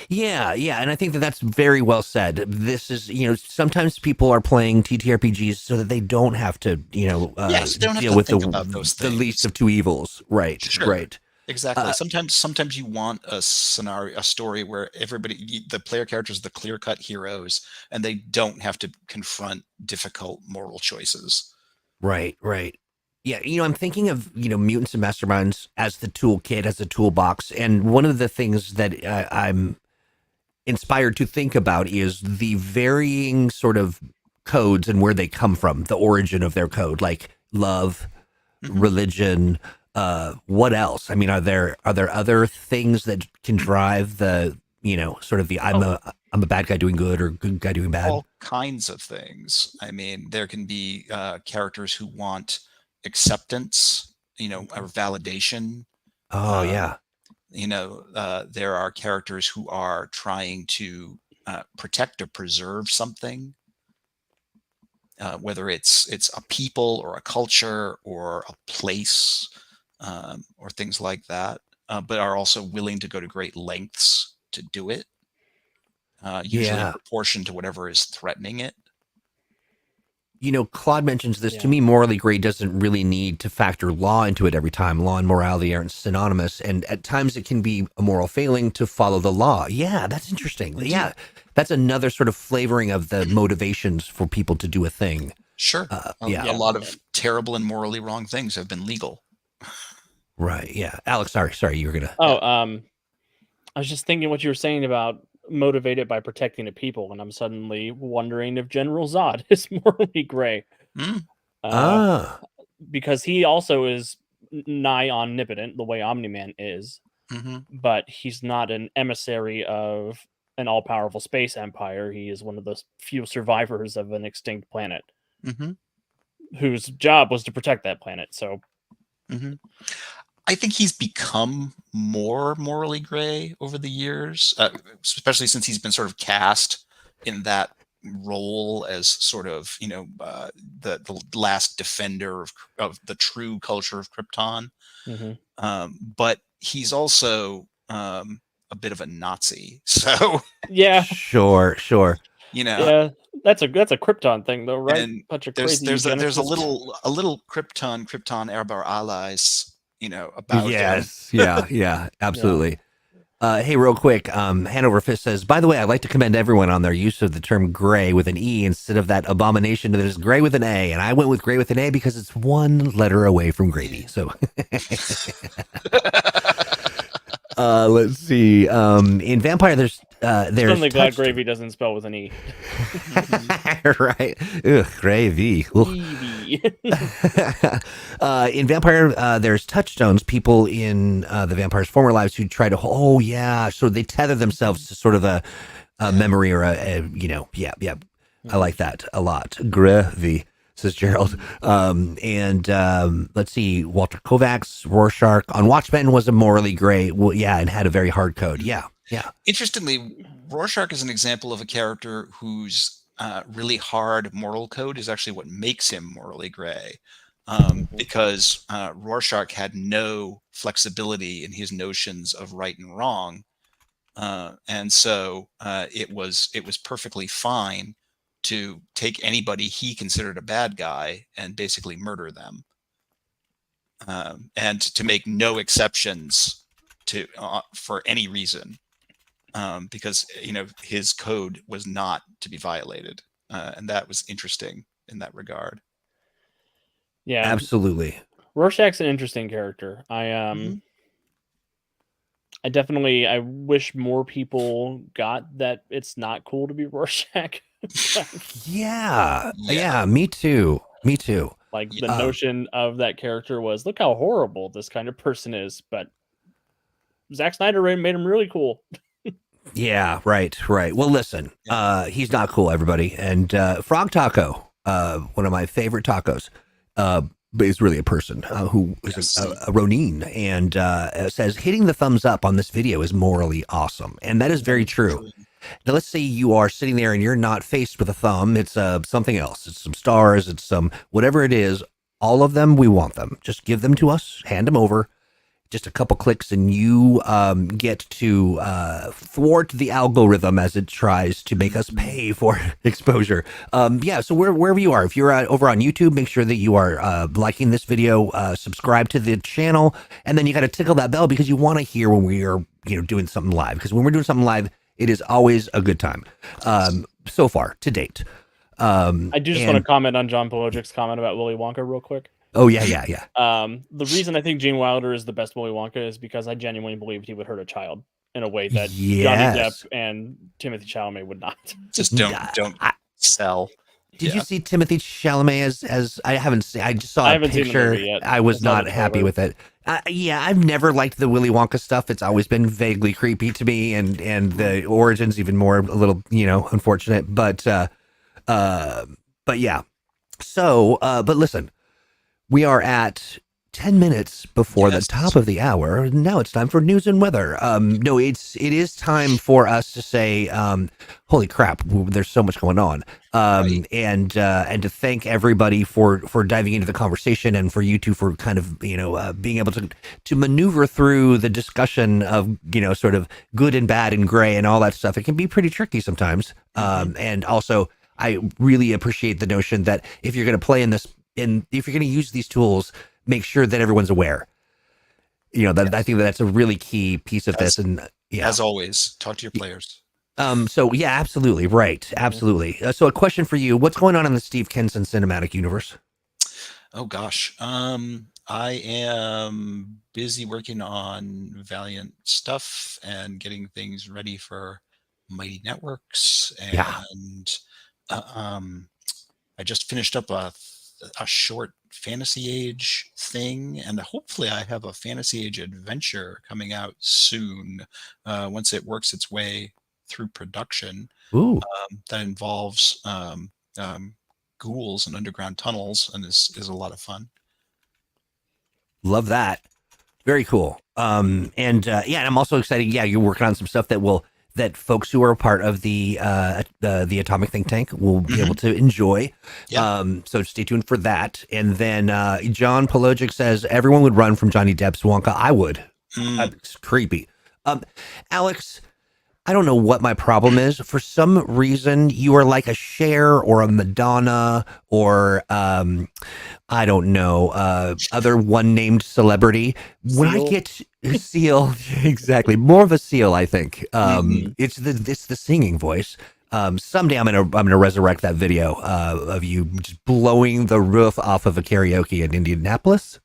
Yeah, and I think that's very well said. This is, sometimes people are playing TTRPGs so that they don't have to, deal with the least of two evils. Right, sure. Right. Exactly. Sometimes you want a story where the player characters are the clear-cut heroes, and they don't have to confront difficult moral choices. Right. Yeah, I'm thinking of, Mutants and Masterminds as the toolkit, as a toolbox, and one of the things that I'm inspired to think about is the varying sort of codes and where they come from, the origin of their code, like love, religion, what else? I mean, are there other things that can drive the, sort of the I'm a bad guy doing good or good guy doing bad? All kinds of things. I mean, there can be characters who want acceptance, or validation. Oh, yeah. There are characters who are trying to protect or preserve something, whether it's a people or a culture or a place or things like that, but are also willing to go to great lengths to do it, usually in proportion to whatever is threatening it. Claude mentions this. To me, morally gray doesn't really need to factor law into it every time. Law and morality aren't synonymous, and at times it can be a moral failing to follow the law. Yeah, that's interesting. Yeah, that's another sort of flavoring of the motivations for people to do a thing. Sure. A lot of terrible and morally wrong things have been legal. Right. Yeah. Alex, sorry, you were gonna. I was just thinking what you were saying about motivated by protecting the people, and I'm suddenly wondering if General Zod is morally gray. Because he also is nigh omnipotent the way Omni-Man is, but he's not an emissary of an all-powerful space empire. He is one of the few survivors of an extinct planet whose job was to protect that planet. So I think he's become more morally gray over the years, especially since he's been sort of cast in that role as sort of, the last defender of the true culture of Krypton. But he's also a bit of a Nazi. So yeah, sure. Yeah, that's a Krypton thing though, right? And there's a little Krypton Airbar allies. About yeah, absolutely. Hey, real quick, Hanover Fist says, by the way, I'd like to commend everyone on their use of the term gray with an E instead of that abomination that is gray with an A. And I went with gray with an A because it's one letter away from gravy. So let's see. In Vampire, there's certainly glad gravy doesn't spell with an E. Right. Ugh, gravy. In Vampire, there's touchstones, people in the vampire's former lives who try to, so they tether themselves to sort of a memory or I like that a lot. Gravy, says Gerald. Let's see, Walter Kovacs, Rorschach on Watchmen was a morally gray, well, yeah, and had a very hard code. Yeah. Interestingly, Rorschach is an example of a character whose really hard moral code is actually what makes him morally gray. Because Rorschach had no flexibility in his notions of right and wrong. And so it was perfectly fine to take anybody he considered a bad guy and basically murder them, and to make no exceptions to for any reason, because his code was not to be violated, and that was interesting in that regard. Yeah, absolutely. Rorschach's an interesting character. I wish more people got that it's not cool to be Rorschach. Yeah, me too. Like the notion of that character was, look how horrible this kind of person is, but Zack Snyder made him really cool. Yeah, right. Well, listen, he's not cool, everybody. And Frog Taco, one of my favorite tacos, but is really a person who is a Ronin, and says hitting the thumbs up on this video is morally awesome. And that is very true. Now, let's say you are sitting there and you're not faced with a thumb. It's something else. It's some stars. It's some whatever it is. All of them, we want them. Just give them to us. Hand them over. Just a couple clicks and you get to thwart the algorithm as it tries to make us pay for exposure. So wherever you are, if you're over on YouTube, make sure that you are liking this video, subscribe to the channel, and then you got to tickle that bell because you want to hear when we are doing something live. Because when we're doing something live, it is always a good time. So far to date. I do just want to comment on John Pologic's comment about Willy Wonka real quick. Oh, yeah. The reason I think Gene Wilder is the best Willy Wonka is because I genuinely believed he would hurt a child in a way that Johnny Depp and Timothée Chalamet would not. Just don't sell. Did you see Timothée Chalamet as I haven't seen? I just saw a picture. I was not happy with it. I've never liked the Willy Wonka stuff. It's always been vaguely creepy to me, and the origins even more a little unfortunate. But yeah. So but listen. We are at 10 minutes before the top of the hour. Now it's time for news and weather. It is time for us to say, holy crap, there's so much going on. And to thank everybody for diving into the conversation, and for you two for kind of, being able to maneuver through the discussion of, sort of good and bad and gray and all that stuff. It can be pretty tricky sometimes. And also I really appreciate the notion that if you're going to play in this, and if you're going to use these tools, make sure that everyone's aware. I think that's a really key piece of this. And as always, talk to your players. Absolutely. Right. Absolutely. So a question for you, what's going on in the Steve Kenson cinematic universe? Oh gosh. I am busy working on Valiant stuff and getting things ready for Mighty Networks. And I just finished up a short Fantasy Age thing, and hopefully I have a Fantasy Age adventure coming out soon, once it works its way through production. That involves ghouls and underground tunnels, and is a lot of fun. Love that. Very cool. And I'm also excited. Yeah, you're working on some stuff that folks who are a part of the Atomic Think Tank will be able to enjoy. So stay tuned for that. And then John Pologic says everyone would run from Johnny Depp's Wonka. I would. It's creepy. Alex, I don't know what my problem is. For some reason, you are like a Cher or a Madonna or I don't know, other one-named celebrity. When I get Seal, exactly, more of a Seal, I think. It's the singing voice. Someday I'm gonna resurrect that video of you just blowing the roof off of a karaoke in Indianapolis.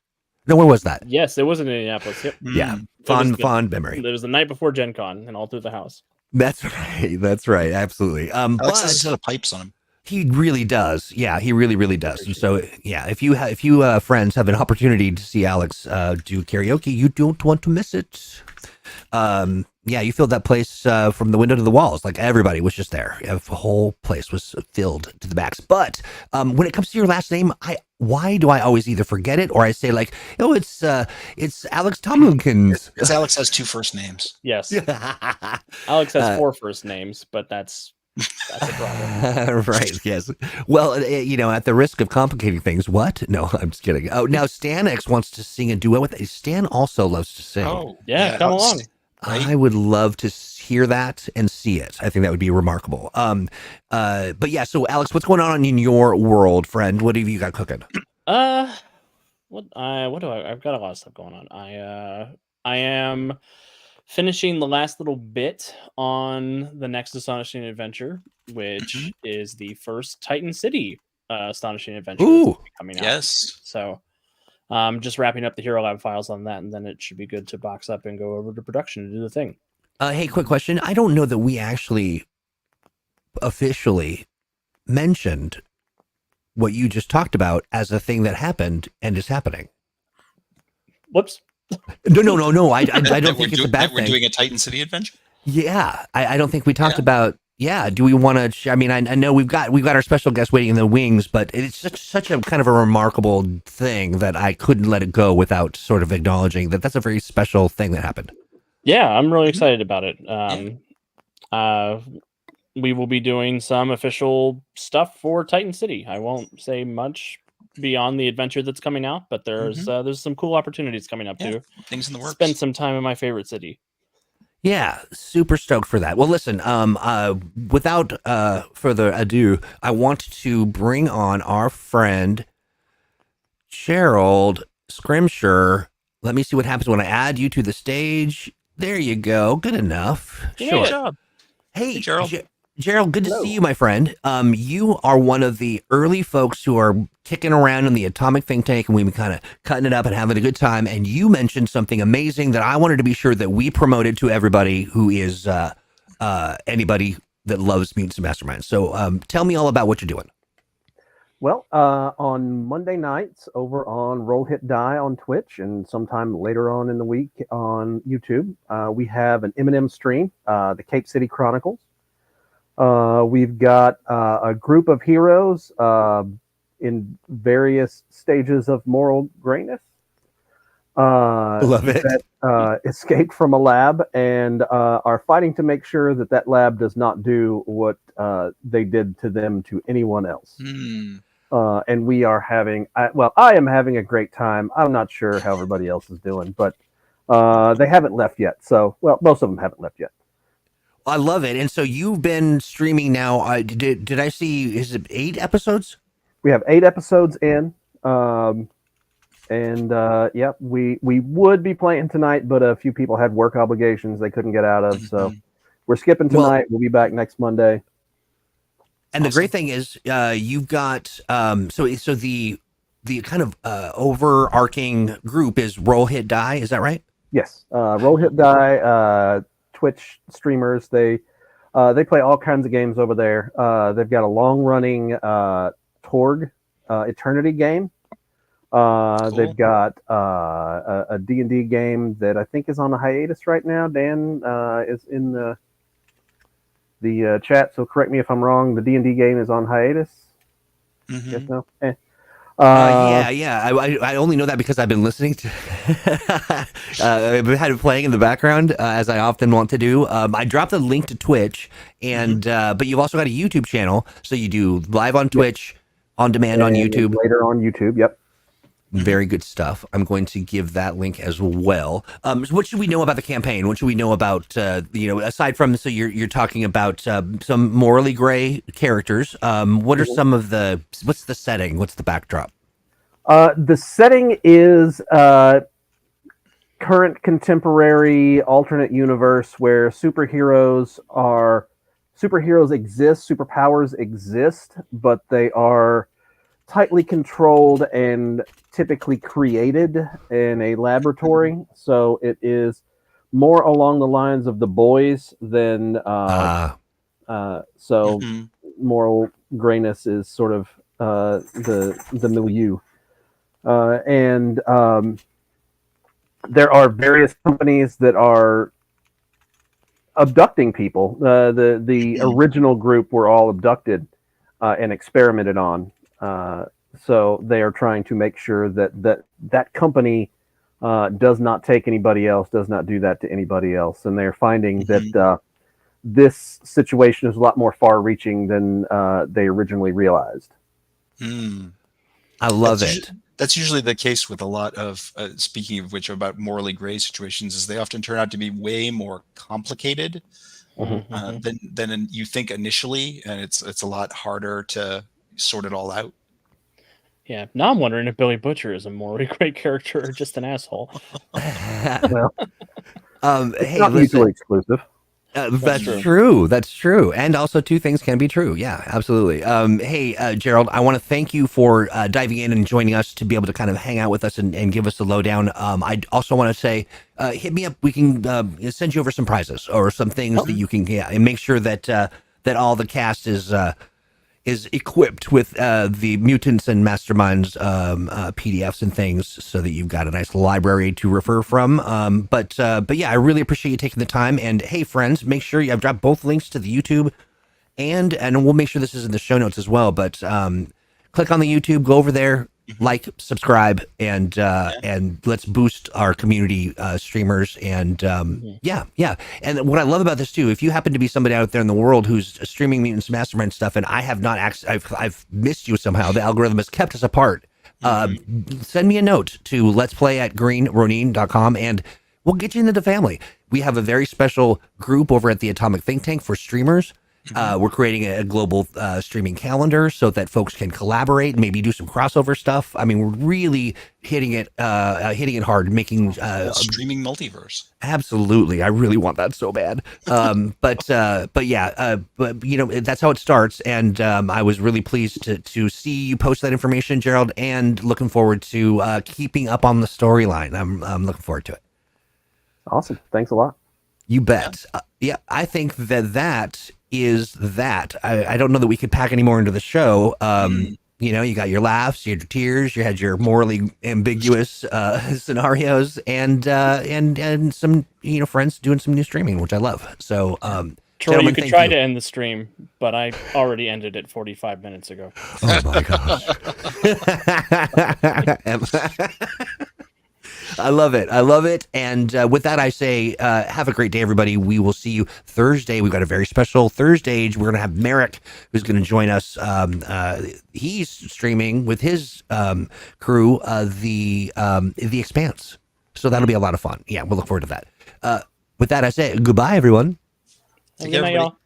No, where was that? Yes, it was in Indianapolis. Yep. Yeah, fond memory. It was the night before Gen Con and all through the house. That's right. Absolutely. Alex has a set of pipes on him. He really does. Yeah, he really does. And so, yeah, if you friends have an opportunity to see Alex do karaoke, you don't want to miss it. Yeah, you filled that place from the window to the walls. Like everybody was just there. The whole place was filled to the max. But when it comes to your last name, why do I always either forget it or I say like, oh, it's Alex Tomlinkins. Because Alex has 2 first names. Yes. Alex has 4 first names, but that's a problem. Right. Yes. Well, at the risk of complicating things, what? No, I'm just kidding. Oh, now Stan X wants to sing a duet with. Stan also loves to sing. Oh, yeah, come along. Right? I would love to hear that and see it. I think that would be remarkable. But yeah. So, Alex, what's going on in your world, friend? What have you got cooking? What do I've got a lot of stuff going on. I am finishing the last little bit on the next Astonishing Adventure, which is the first Titan City Astonishing Adventure coming out. Yes. So just wrapping up the Hero Lab files on that, and then it should be good to box up and go over to production to do the thing. Hey, quick question. I don't know that we actually officially mentioned what you just talked about as a thing that happened and is happening. Whoops. No. I don't think it's a bad thing. We're doing a Titan City adventure? Yeah. I don't think we talked about, do we want to, I mean, I know we've got our special guest waiting in the wings, but it's such a kind of a remarkable thing that I couldn't let it go without sort of acknowledging that that's a very special thing that happened. Yeah, I'm really excited about it. We will be doing some official stuff for Titan City. I won't say much beyond the adventure that's coming out, but there's some cool opportunities coming up too. Things in the works. Spend some time in my favorite city. Yeah, super stoked for that. Well, listen, without further ado, I want to bring on our friend Gerald Scrimshire. Let me see what happens when I add you to the stage. There you go. Good enough. Yeah, sure. good job. Hey, Gerald. Gerald, good to see you, my friend. You are one of the early folks who are kicking around in the Atomic Think Tank, and we've been kind of cutting it up and having a good time. And you mentioned something amazing that I wanted to be sure that we promoted to everybody who is anybody that loves Mutants Masterminds. So tell me all about what you're doing. Well, on Monday nights over on Roll Hit Die on Twitch, and sometime later on in the week on YouTube, we have an M&M stream, the Cape City Chronicles. We've got a group of heroes in various stages of moral greatness. Love it. That escaped from a lab and are fighting to make sure that lab does not do what they did to them to anyone else. And we are having, I am having a great time. I'm not sure how everybody else is doing, but they haven't left yet. So, most of them haven't left yet. I love it. And so you've been streaming now. Did I see, is it 8 episodes? We have 8 episodes in. We would be playing tonight, but a few people had work obligations they couldn't get out of. So we're skipping tonight. We'll be back next Monday. And the great thing is you've got, so the kind of overarching group is Roll Hit Die. Is that right? Yes. Roll Hit Die, Twitch streamers. They play all kinds of games over there. They've got a long running Torg Eternity game. Cool. They've got a D&D game that I think is on a hiatus right now. Dan is in the chat, so correct me if I'm wrong. The D&D game is on hiatus. Yes, no? I only know that because I've been listening to I've had it playing in the background as I often want to do. I dropped the link to Twitch, and but you've also got a YouTube channel, so you do live on Twitch, on demand on YouTube, later on YouTube. Yep. Very good stuff. I'm going to give that link as well. So what should we know about the campaign? What should we know about, aside from, so you're talking about some morally gray characters. What are some of what's the setting? What's the backdrop? The setting is current contemporary alternate universe where superheroes exist, superpowers exist, but they are tightly controlled and typically created in a laboratory. So it is more along the lines of The Boys than moral grayness is sort of the milieu. And there are various companies that are abducting people. The original group were all abducted and experimented on. So they are trying to make sure that company does not take anybody else, does not do that to anybody else. And they're finding that this situation is a lot more far-reaching than they originally realized. I love it. That's usually the case with a lot of, speaking of which, about morally gray situations, is they often turn out to be way more complicated than you think initially, and it's a lot harder to sort it all out. Yeah. Now I'm wondering if Billy Butcher is a morally great character or just an asshole. Well, Hey, not listen. mutually exclusive. That's true. That's true. And also, two things can be true. Yeah, absolutely. Hey, Gerald, I want to thank you for diving in and joining us to be able to kind of hang out with us and give us the lowdown. I also want to say, hit me up. We can send you over some prizes or some things that you can get, and make sure that that all the cast is equipped with the Mutants and Masterminds PDFs and things, so that you've got a nice library to refer from. But yeah, I really appreciate you taking the time. And hey, friends, make sure I've dropped both links to the YouTube, and we'll make sure this is in the show notes as well. But click on the YouTube, go over there, like, subscribe, and let's boost our community streamers. And yeah. And what I love about this too, if you happen to be somebody out there in the world who's streaming Mutants Mastermind stuff, and I have not I've missed you somehow, the algorithm has kept us apart. Send me a note to letsplay@greenronin.com, and we'll get you into the family. We have a very special group over at the Atomic Think Tank for streamers. We're creating a global streaming calendar so that folks can collaborate, maybe do some crossover stuff. I mean, we're really hitting it hard, making streaming multiverse. Absolutely, I really want that so bad. But yeah, but you know, that's how it starts. And I was really pleased to see you post that information, Gerald, and looking forward to keeping up on the storyline. I'm looking forward to it. Awesome, thanks a lot. You bet. Yeah, I think that is that. I don't know that we could pack any more into the show. You know, you got your laughs, your tears, you had your morally ambiguous scenarios, and some, you know, friends doing some new streaming, which I love. So, Troy, you could try to end the stream, but I already ended it 45 minutes ago. Oh my gosh. I love it. I love it. And with that, I say, have a great day, everybody. We will see you Thursday. We've got a very special Thursday. We're going to have Merrick, who's going to join us. He's streaming with his crew, the Expanse. So that'll be a lot of fun. Yeah, we'll look forward to that. With that, I say goodbye, everyone. Good night, y'all.